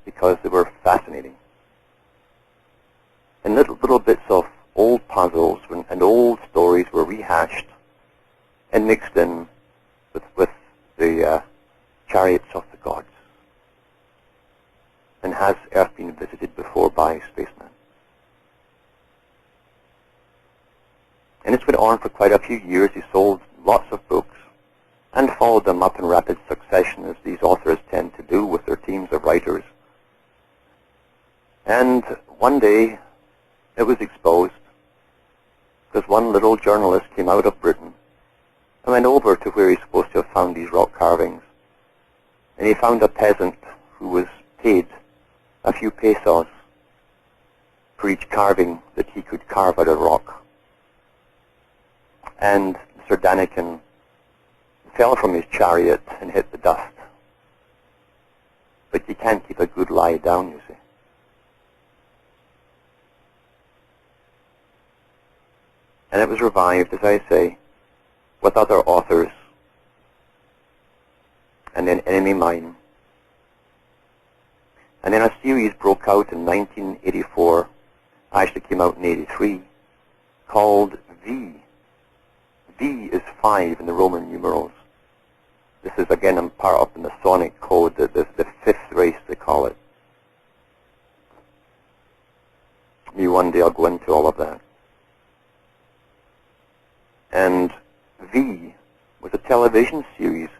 because they were fascinating. And little bits of old puzzles and old stories were rehashed and mixed in with the chariots of the gods. And has Earth been visited before by spacemen? And this went on for quite a few years. He sold lots of books and followed them up in rapid succession, as these authors tend to do with their teams of writers. And one day it was exposed because one little journalist came out of Britain and went over to where he's supposed to have found these rock carvings. And he found a peasant who was paid a few pesos for each carving that he could carve out of rock. And Sir Daniken fell from his chariot and hit the dust. But you can't keep a good lie down, you see. And it was revived, as I say, with other authors, and then Enemy Mine. And then a series broke out in 1984, actually came out in 83, called V. V is 5 in the Roman numerals. This is, again, a part of the Masonic code, the fifth race, they call it. Maybe one day I'll go into all of that. And V was a television series,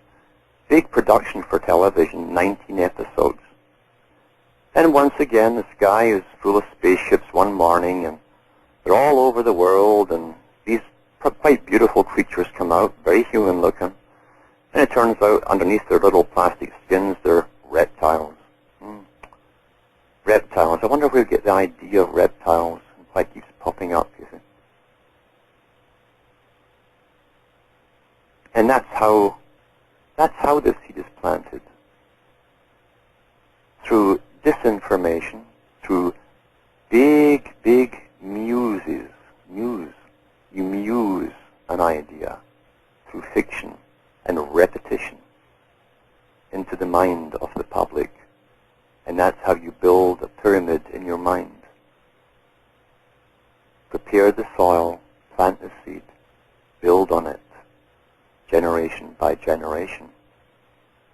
big production for television, 19 episodes. And once again, the sky is full of spaceships one morning, and they're all over the world, and these quite beautiful creatures come out, very human-looking. And it turns out, underneath their little plastic skins, they're reptiles. Reptiles. I wonder where we get the idea of reptiles, and why it keeps popping up, you see. And that's how the seed is planted. Through disinformation, through big muses. You muse an idea through fiction and repetition into the mind of the public. And that's how you build a pyramid in your mind. Prepare the soil, plant the seed, build on it, generation by generation.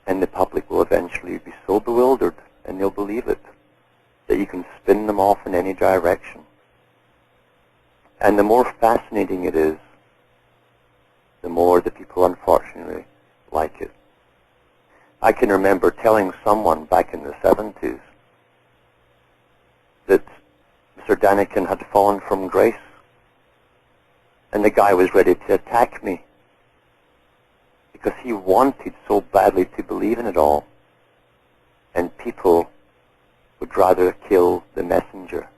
And the public will eventually be so bewildered, and they'll believe it, that you can spin them off in any direction. And the more fascinating it is, the more the people unfortunately like it. I can remember telling someone back in the 70s that Mr. Daniken had fallen from grace, and the guy was ready to attack me because he wanted so badly to believe in it all, and people would rather kill the messenger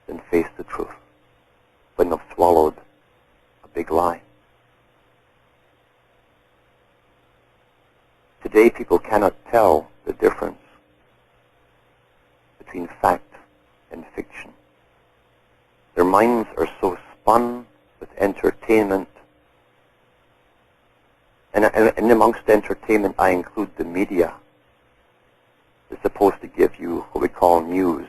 than face the truth when they've swallowed a big lie. Today people cannot tell the difference between fact and fiction. Their minds are so spun with entertainment, and amongst entertainment I include the media. It's supposed to give you what we call news.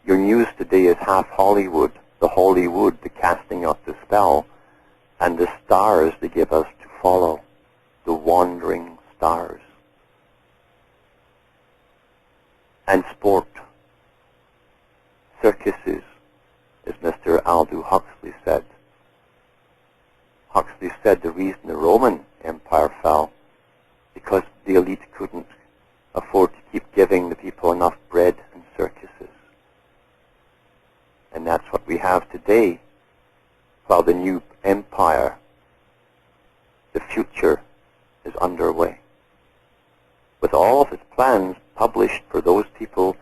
Your news today is half Hollywood, the Hollywood, the casting of the spell, and the stars they give us to follow, the wandering stars. And sport. Circuses, as Mr. Aldous Huxley said. Huxley said the reason the Roman Empire fell because the elite couldn't afford to keep giving the people enough bread and circuses. And that's what we have today, while the new empire, the future, is underway. With all of its plans published for those people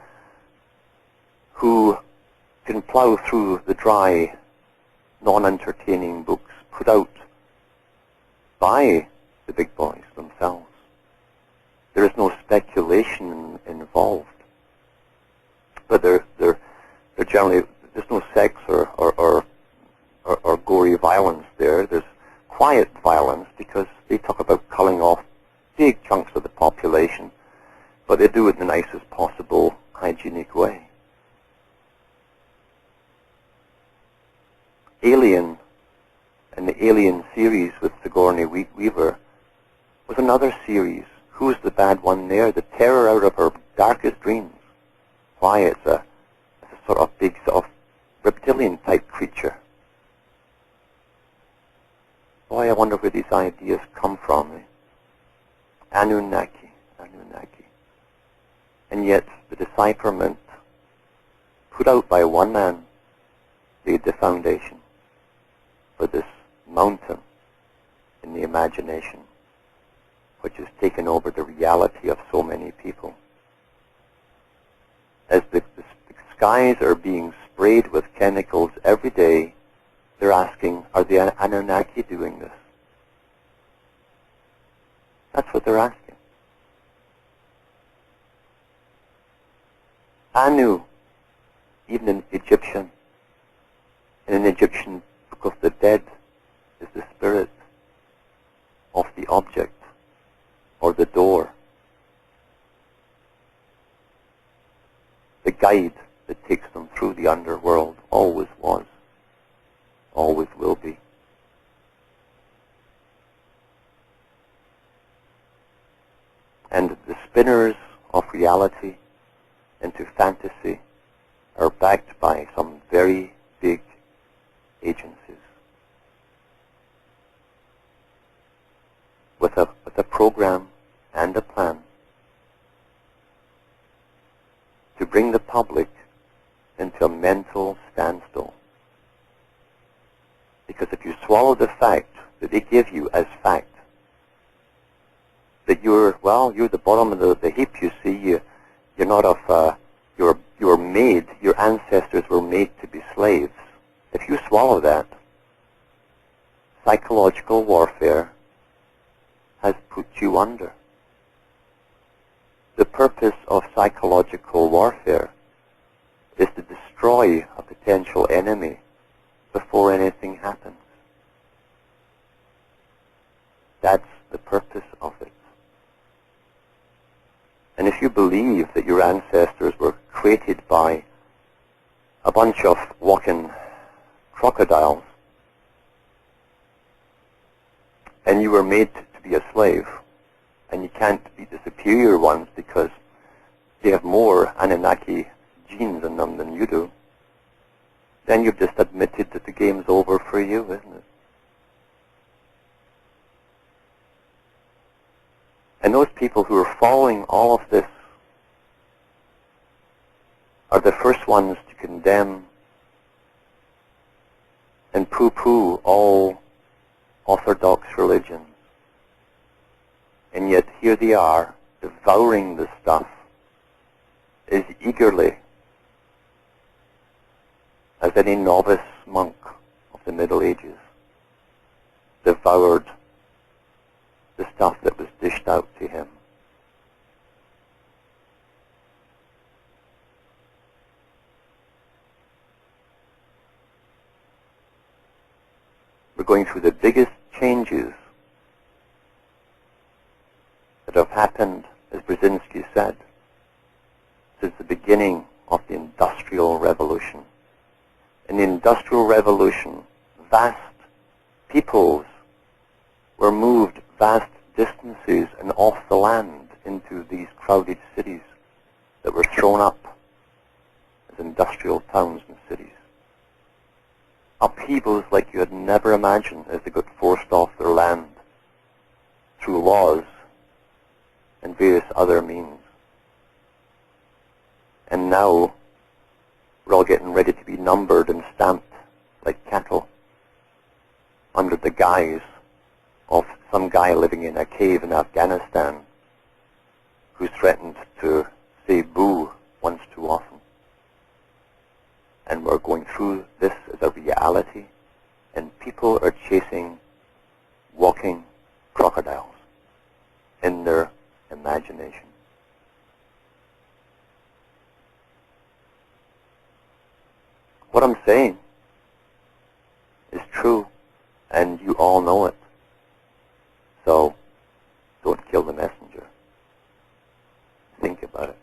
who can plow through the dry, non-entertaining books put out by the big boys themselves. There is no speculation involved, but they're generally, there's no sex or gory violence there. There's quiet violence because they talk about culling off big chunks of the population, but they do it in the nicest possible hygienic way. Alien, and the Alien series with Sigourney Weaver, was another series. Who's the bad one there? The terror out of her darkest dreams. Why? It's a sort of big sort of reptilian type creature. Boy, I wonder where these ideas come from. Anunnaki. And yet the decipherment put out by one man laid the foundation for this mountain in the imagination, which has taken over the reality of so many people. As the skies are being sprayed with chemicals every day, they're asking, are the Anunnaki doing this? That's what they're asking. Anu, even in Egyptian, in an Egyptian Book of the Dead, is the spirit of the object or the door, the guide that takes them through the underworld. Always was, always will be. And the spinners of reality into fantasy are backed by some very big agencies with a program and a plan to bring the public into a mental standstill. Because if you swallow the fact that they give you as fact, that you're the bottom of the heap, you see, you're not of, you're made, your ancestors were made to be slaves. If you swallow that, psychological warfare has put you under. The purpose of psychological warfare is to destroy a potential enemy before anything happens. That's the purpose of it. And if you believe that your ancestors were created by a bunch of walking crocodiles, and you were made to be a slave, and you can't be the superior ones because they have more Anunnaki genes in them than you do, then you've just admitted that the game's over for you, isn't it? And those people who are following all of this are the first ones to condemn and poo-poo all orthodox religions. And yet here they are, devouring the stuff as eagerly as any novice monk of the Middle Ages devoured the stuff that was dished out to him. We're going through the biggest changes that have happened, as Brzezinski said, since the beginning of the Industrial Revolution. In the Industrial Revolution, vast peoples were moved vast distances and off the land into these crowded cities that were thrown up as industrial towns and cities. Upheavals like you had never imagined as they got forced off their land through laws and various other means. And now we're all getting ready to be numbered and stamped like cattle under the guise of some guy living in a cave in Afghanistan who's threatened to say boo once too often. And we're going through this as a reality, and people are chasing walking crocodiles in their imagination. What I'm saying